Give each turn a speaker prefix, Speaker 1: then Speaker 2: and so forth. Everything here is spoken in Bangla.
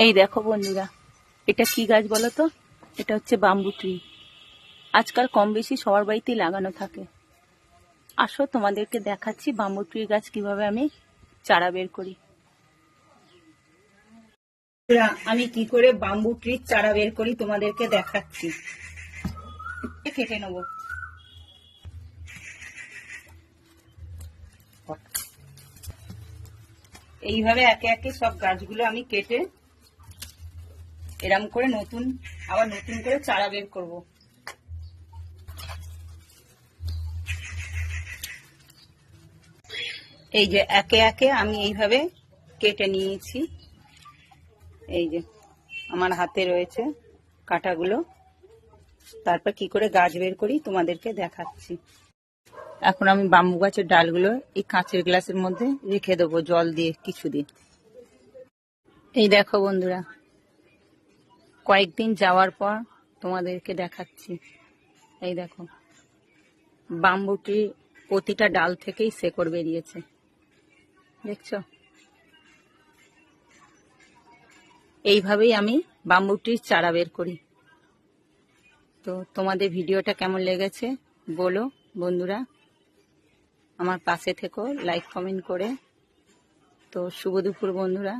Speaker 1: এই দেখো বন্ধুরা, এটা কি গাছ বলো তো? এটা হচ্ছে বাম্বু ট্রি। আজকাল কম বেশি সবার বাড়িতেই লাগানো থাকে। আসো তোমাদেরকে দেখাচ্ছি বাম্বু ট্রি গাছ কিভাবে আমি চারা বের করি। আমি কি করে বাম্বু ট্রির চারা বের করি তোমাদেরকে দেখাচ্ছি। কেটে নেবো। এইভাবে একে একে সব গাছগুলো আমি কেটে এরম করে আবার নতুন করে চারা বের করব। এই যে একে একে আমি এইভাবে কেটে নিয়েছি। এই যে আমার হাতে রয়েছে কাঁটাগুলো। তারপর কি করে গাছ বের করি তোমাদেরকে দেখাচ্ছি। এখন আমি বাম্বু গাছের ডালগুলো এই কাঁচের গ্লাসের মধ্যে রেখে দেবো জল দিয়ে কিছুদিন। এই দেখো বন্ধুরা, কয়েকদিন যাওয়ার পর তোমাদেরকে দেখাচ্ছি। এই দেখো, বাম্বুটির প্রতিটা ডাল থেকেই শেকড় বেরিয়েছে, দেখছো? এইভাবেই আমি বাম্বুটির চারা বের করি। তো তোমাদের ভিডিওটা কেমন লেগেছে বলো বন্ধুরা, আমার পাশে থেকো লাইক কমেন্ট করে। তো শুভ দুপুর বন্ধুরা।